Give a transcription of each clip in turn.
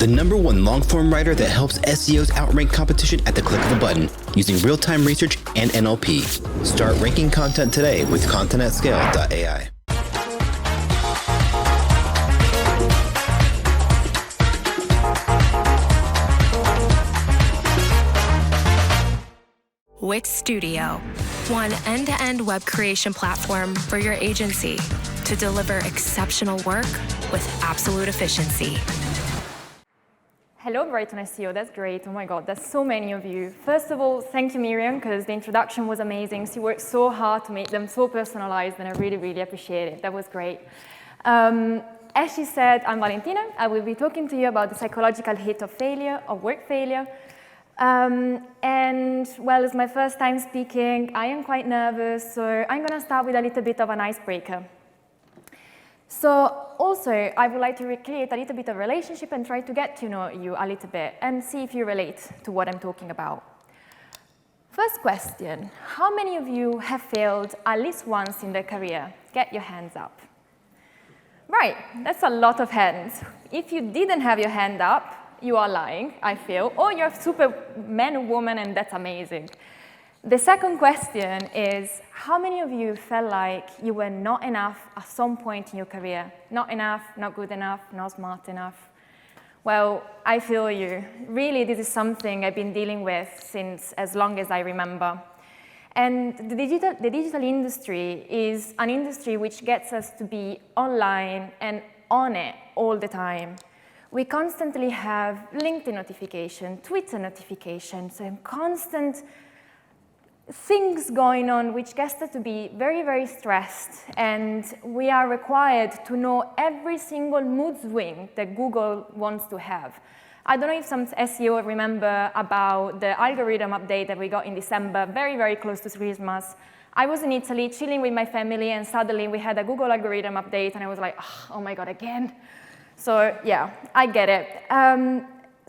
the #1 long-form writer that helps SEOs outrank competition at the click of a button using real-time research and NLP. Start ranking content today with content@scale.ai. Wix Studio, one end-to-end web creation platform for your agency to deliver exceptional work with absolute efficiency. Hello, brightonSEO. That's great. Oh my God, there's so many of you. First of all, thank you, Miriam, because the introduction was amazing. She worked so hard to make them so personalized, and I really, really appreciate it. That was great. As she said, I'm Valentina. I will be talking to you about the psychological hit of failure, of work failure. And well, it's my first time speaking. I am quite nervous, so I'm going to start with a little bit of an icebreaker. So also, I would like to recreate a little bit of relationship and try to get to know you a little bit and see if you relate to what I'm talking about. First question, how many of you have failed at least once in their career? Get your hands up. Right, that's a lot of hands. If you didn't have your hand up, you are lying, I feel, or you're a superman or woman, and that's amazing. The second question is, how many of you felt like you were not enough at some point in your career? Not enough, not good enough, not smart enough? Well, I feel you. Really, this is something I've been dealing with since as long as I remember. And the digital industry is an industry which gets us to be online and on it all the time. We constantly have LinkedIn notification, Twitter notifications, and constant things going on which gets us to be very, very stressed. And we are required to know every single mood swing that Google wants to have. I don't know if some SEO remember about the algorithm update that we got in December, very, very close to Christmas. I was in Italy chilling with my family, and suddenly we had a Google algorithm update, and I was like, oh my God, again? So yeah, I get it.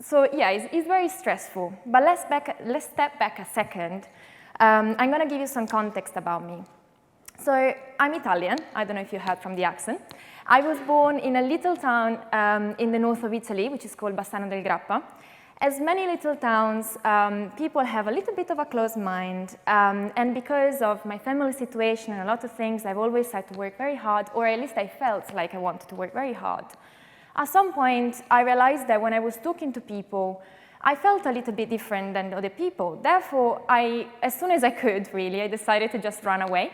So yeah, it's very stressful. But let's step back a second. I'm going to give you some context about me. So I'm Italian. I don't know if you heard from the accent. I was born in a little town in the north of Italy, which is called Bassano del Grappa. As many little towns, people have a little bit of a closed mind. And because of my family situation and a lot of things, I've always had to work very hard, or at least I felt like I wanted to work very hard. At some point, I realized that when I was talking to people, I felt a little bit different than other people. Therefore, as soon as I could, really, I decided to just run away.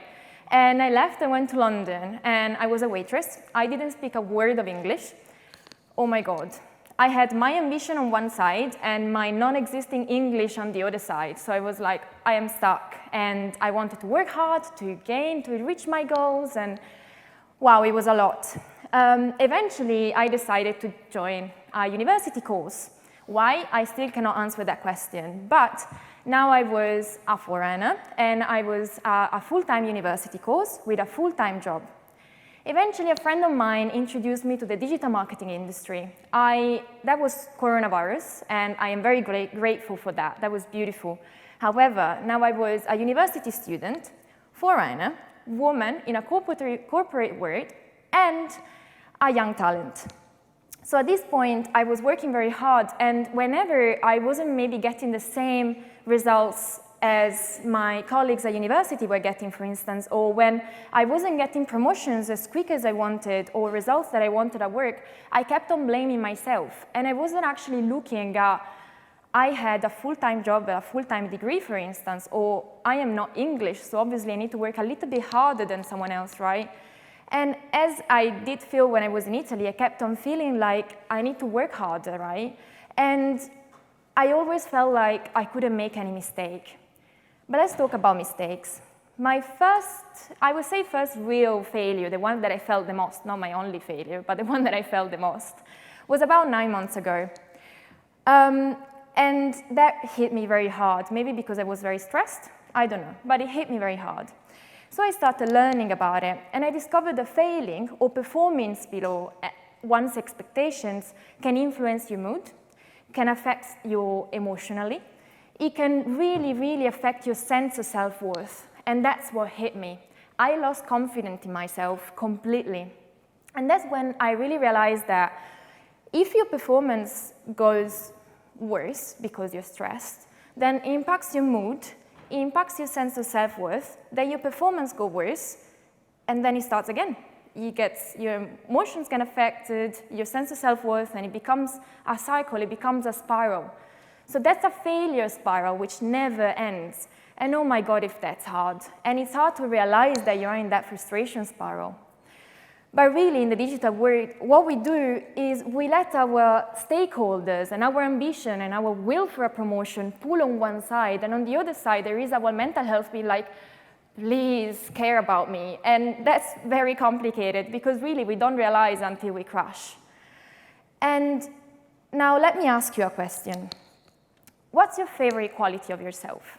And I left and went to London, and I was a waitress. I didn't speak a word of English. Oh my God. I had my ambition on one side and my non-existing English on the other side. So I was like, I am stuck. And I wanted to work hard to reach my goals, and wow, it was a lot. Eventually, I decided to join a university course. Why? I still cannot answer that question. But now I was a foreigner, and I was a full-time university course with a full-time job. Eventually, a friend of mine introduced me to the digital marketing industry. That was coronavirus, and I am very grateful for that. That was beautiful. However, now I was a university student, foreigner, woman in a corporate world, and a young talent. So at this point, I was working very hard, and whenever I wasn't maybe getting the same results as my colleagues at university were getting, for instance, or when I wasn't getting promotions as quick as I wanted, or results that I wanted at work, I kept on blaming myself. And I wasn't actually looking at, I had a full-time job, a full-time degree, for instance, or I am not English, so obviously I need to work a little bit harder than someone else, right? And as I did feel when I was in Italy, I kept on feeling like I need to work harder, right? And I always felt like I couldn't make any mistake. But let's talk about mistakes. My I would say first real failure, the one that I felt the most, not my only failure, but the one that I felt the most, was about 9 months ago. And that hit me very hard, maybe because I was very stressed, I don't know, but it hit me very hard. So I started learning about it, and I discovered that failing or performance below one's expectations can influence your mood, can affect you emotionally. It can really, really affect your sense of self-worth, and that's what hit me. I lost confidence in myself completely. And that's when I really realized that If your performance goes worse because you're stressed, then it impacts your mood, it impacts your sense of self-worth, then your performance goes worse, and then it starts again. Your emotions get affected, your sense of self-worth, and it becomes a cycle, it becomes a spiral. So that's a failure spiral which never ends. And oh my God, if that's hard. And it's hard to realize that you're in that frustration spiral. But really, in the digital world, what we do is we let our stakeholders and our ambition and our will for a promotion pull on one side, and on the other side, there is our mental health being like, please care about me. And that's very complicated because really we don't realize until we crash. And now let me ask you a question. What's your favorite quality of yourself?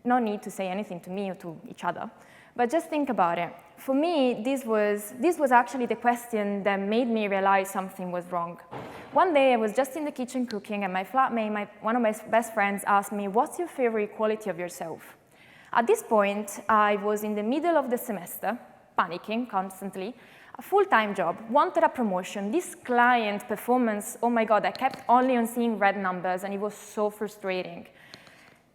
No need to say anything to me or to each other, but just think about it. For me, this was actually the question that made me realize something was wrong. One day I was just in the kitchen cooking and my flatmate, one of my best friends, asked me, what's your favorite quality of yourself? At this point, I was in the middle of the semester, panicking constantly, a full-time job, wanted a promotion, this client performance, oh my God, I kept only on seeing red numbers and it was so frustrating.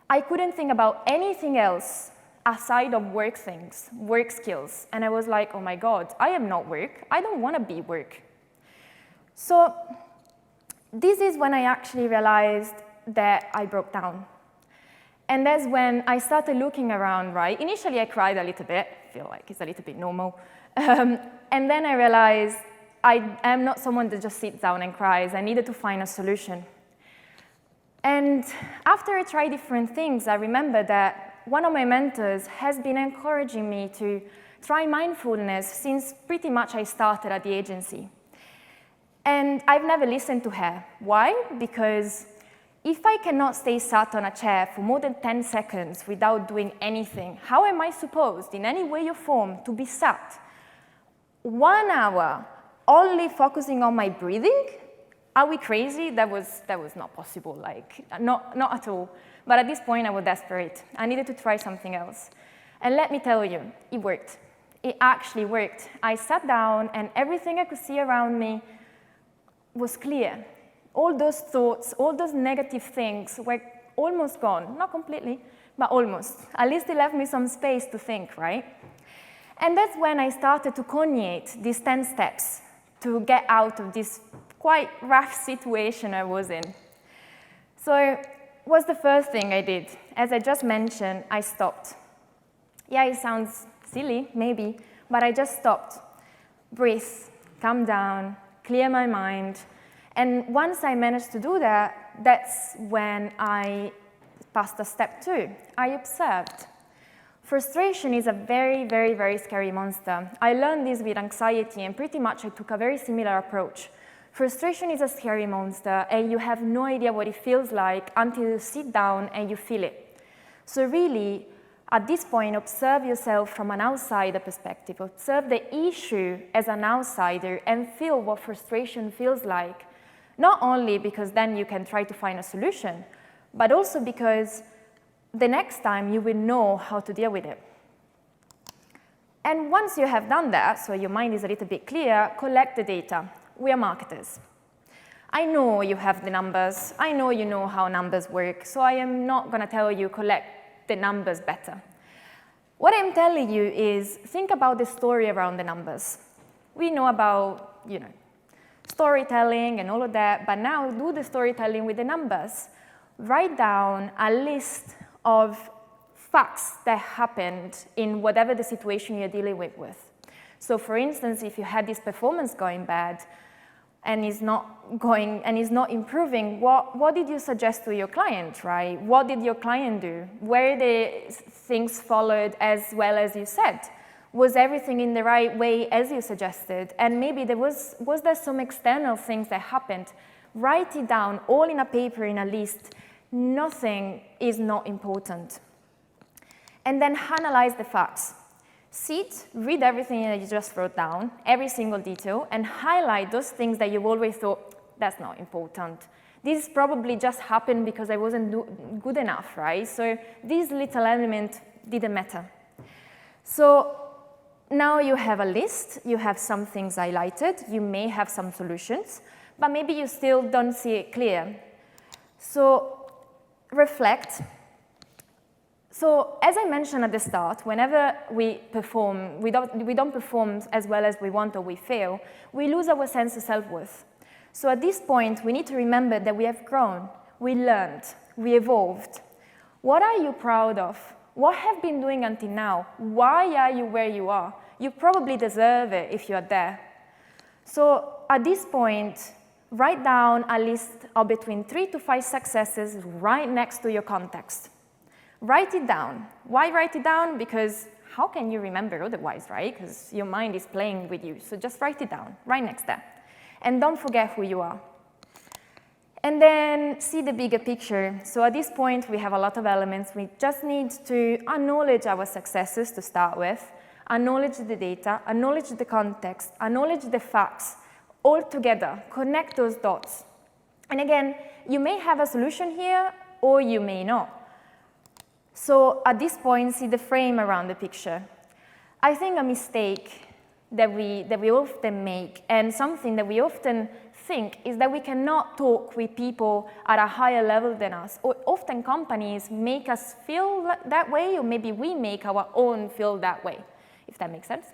I couldn't think about anything else aside of work things, work skills. And I was like, oh my God, I am not work. I don't want to be work. So this is when I actually realized that I broke down. And that's when I started looking around, right? Initially, I cried a little bit. I feel like it's a little bit normal. And then I realized I am not someone that just sits down and cries. I needed to find a solution. And after I tried different things, I remember that one of my mentors has been encouraging me to try mindfulness since pretty much I started at the agency. And I've never listened to her. Why? Because if I cannot stay sat on a chair for more than 10 seconds without doing anything, how am I supposed, in any way or form, to be sat 1 hour only focusing on my breathing? Are we crazy? That was not possible, like, not at all. But at this point, I was desperate. I needed to try something else. And let me tell you, it worked. It actually worked. I sat down, and everything I could see around me was clear. All those thoughts, all those negative things were almost gone. Not completely, but almost. At least it left me some space to think, right? And that's when I started to cogniate these 10 steps to get out of this quite rough situation I was in. So what's the first thing I did? As I just mentioned, I stopped. Yeah, it sounds silly, maybe, but I just stopped. Breathe, calm down, clear my mind. And once I managed to do that, that's when I passed to step 2. I observed. Frustration is a very, very, very scary monster. I learned this with anxiety, and pretty much I took a very similar approach. Frustration is a scary monster, and you have no idea what it feels like until you sit down and you feel it. So really, at this point, observe yourself from an outsider perspective. Observe the issue as an outsider and feel what frustration feels like. Not only because then you can try to find a solution, but also because the next time you will know how to deal with it. And once you have done that, so your mind is a little bit clear, collect the data. We are marketers. I know you have the numbers. I know you know how numbers work, so I am not going to tell you collect the numbers better. What I'm telling you is think about the story around the numbers. We know about, storytelling and all of that, but now do the storytelling with the numbers. Write down a list of facts that happened in whatever the situation you're dealing with. So for instance, if you had this performance going bad and is not improving, what did you suggest to your client, right? What did your client do? Were the things followed as well as you said? Was everything in the right way as you suggested? And maybe was there some external things that happened? Write it down, all in a paper, in a list. Nothing is not important. And then analyze the facts. Sit, read everything that you just wrote down, every single detail, and highlight those things that you've always thought, that's not important. This probably just happened because I wasn't good enough, right? So this little element didn't matter. So now you have a list, you have some things highlighted, you may have some solutions, but maybe you still don't see it clear. So reflect. So as I mentioned at the start, whenever we perform, we don't perform as well as we want or we fail, we lose our sense of self-worth. So at this point, we need to remember that we have grown, we learned, we evolved. What are you proud of? What have you been doing until now? Why are you where you are? You probably deserve it if you're there. So at this point, write down a list of between 3 to 5 successes right next to your context. Write it down. Why write it down? Because how can you remember otherwise, right? Because your mind is playing with you. So just write it down, right next there. And don't forget who you are. And then see the bigger picture. So at this point, we have a lot of elements. We just need to acknowledge our successes to start with, acknowledge the data, acknowledge the context, acknowledge the facts, all together, connect those dots. And again, you may have a solution here, or you may not. So at this point, see the frame around the picture. I think a mistake that we often make, and something that we often think, is that we cannot talk with people at a higher level than us. Or often companies make us feel that way, or maybe we make our own feel that way, if that makes sense.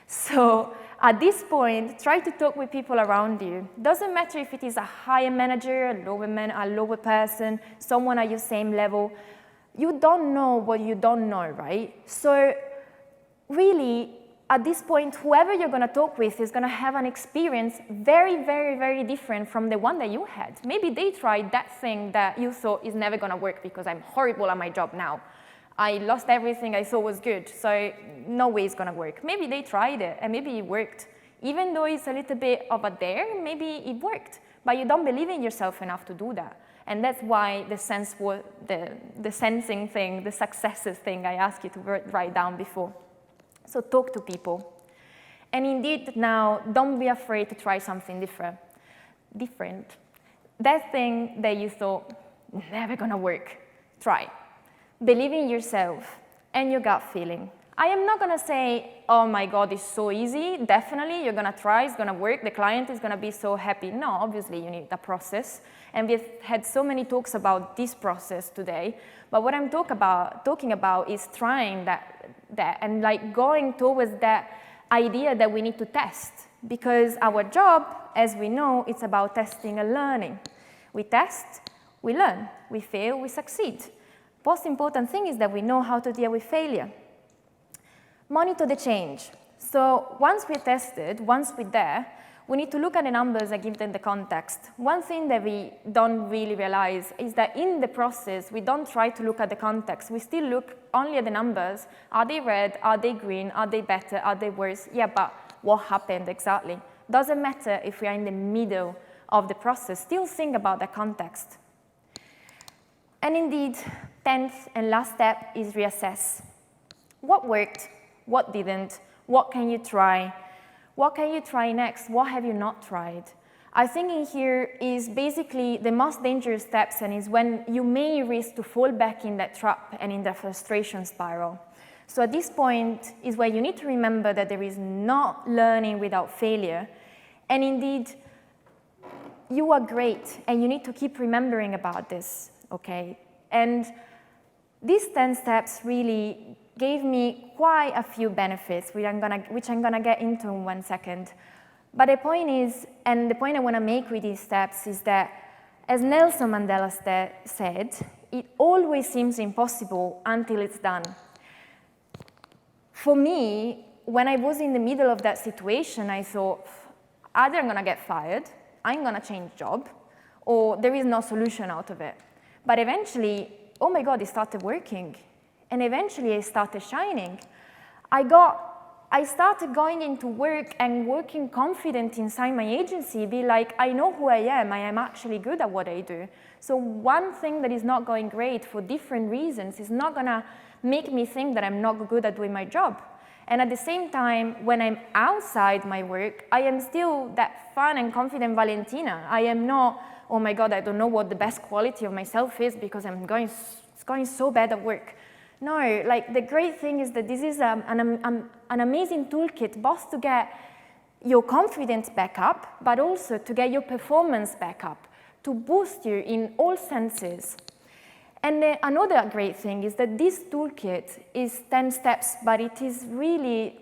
So at this point, try to talk with people around you. Doesn't matter if it is a higher manager, a lower person, someone at your same level. You don't know what you don't know, right? So really, at this point, whoever you're going to talk with is going to have an experience very, very, very different from the one that you had. Maybe they tried that thing that you thought is never going to work because I'm horrible at my job now. I lost everything I thought was good, so no way it's going to work. Maybe they tried it, and maybe it worked. Even though it's a little bit of a dare, maybe it worked. But you don't believe in yourself enough to do that. And that's why the sensing thing, the successes thing I asked you to write down before. So talk to people. And indeed, now, don't be afraid to try something different. That thing that you thought, never gonna work, try. Believe in yourself and your gut feeling. I am not gonna say, oh my God, it's so easy. Definitely, you're gonna try, it's gonna work, the client is gonna be so happy. No, obviously you need a process. And we've had so many talks about this process today. But what I'm talking about is trying that and like going towards that idea that we need to test. Because our job, as we know, it's about testing and learning. We test, we learn. We fail, we succeed. Most important thing is that we know how to deal with failure. Monitor the change. So once we're tested, once we're there, we need to look at the numbers and give them the context. One thing that we don't really realize is that in the process, we don't try to look at the context. We still look only at the numbers. Are they red? Are they green? Are they better? Are they worse? Yeah, but what happened exactly? Doesn't matter if we are in the middle of the process. Still think about the context. And indeed, 10th and last step is reassess. What worked? What didn't? What can you try? What can you try next? What have you not tried? I think in here is basically the most dangerous steps, and is when you may risk to fall back in that trap and in the frustration spiral. So at this point is where you need to remember that there is not learning without failure. And indeed, you are great, and you need to keep remembering about this, okay? And these 10 steps really gave me quite a few benefits, which I'm gonna get into in 1 second. But the point is, and the point I wanna make with these steps is that, as Nelson Mandela said, it always seems impossible until it's done. For me, when I was in the middle of that situation, I thought, either I'm gonna get fired, I'm gonna change job, or there is no solution out of it. But eventually, oh my God, it started working. And eventually I started shining. I started going into work and working confident inside my agency, be like, I know who I am actually good at what I do. So one thing that is not going great for different reasons is not gonna make me think that I'm not good at doing my job. And at the same time, when I'm outside my work, I am still that fun and confident Valentina. I am not, oh my God, I don't know what the best quality of myself is because it's going so bad at work. No, like the great thing is that this is an amazing toolkit, both to get your confidence back up, but also to get your performance back up, to boost you in all senses. And another great thing is that this toolkit is 10 steps, but it is really,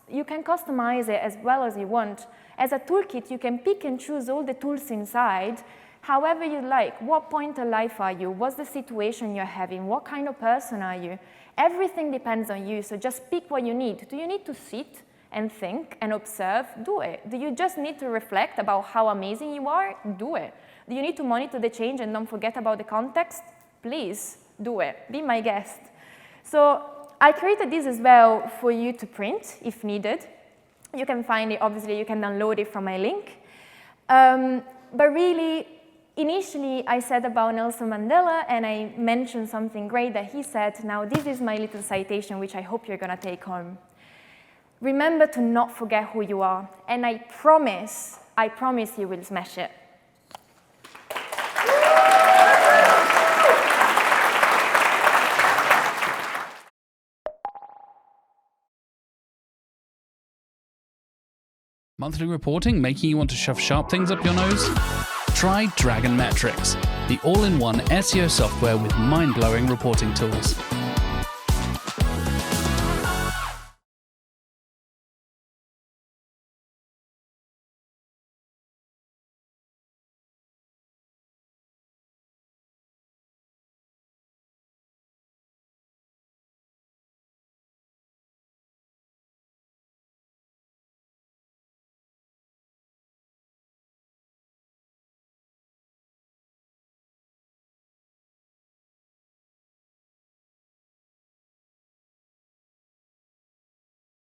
you can customize it as well as you want. As a toolkit, you can pick and choose all the tools inside, however you like. What point of life are you? What's the situation you're having? What kind of person are you? Everything depends on you, so just pick what you need. Do you need to sit and think and observe? Do it. Do you just need to reflect about how amazing you are? Do it. Do you need to monitor the change and don't forget about the context? Please do it. Be my guest. So I created this as well for you to print if needed. You can find it, obviously, you can download it from my link. But really, initially, I said about Nelson Mandela, and I mentioned something great that he said. Now, this is my little citation, which I hope you're going to take home. Remember to not forget who you are, and I promise you will smash it. Monthly reporting making you want to shove sharp things up your nose? Try Dragon Metrics, the all-in-one SEO software with mind-blowing reporting tools.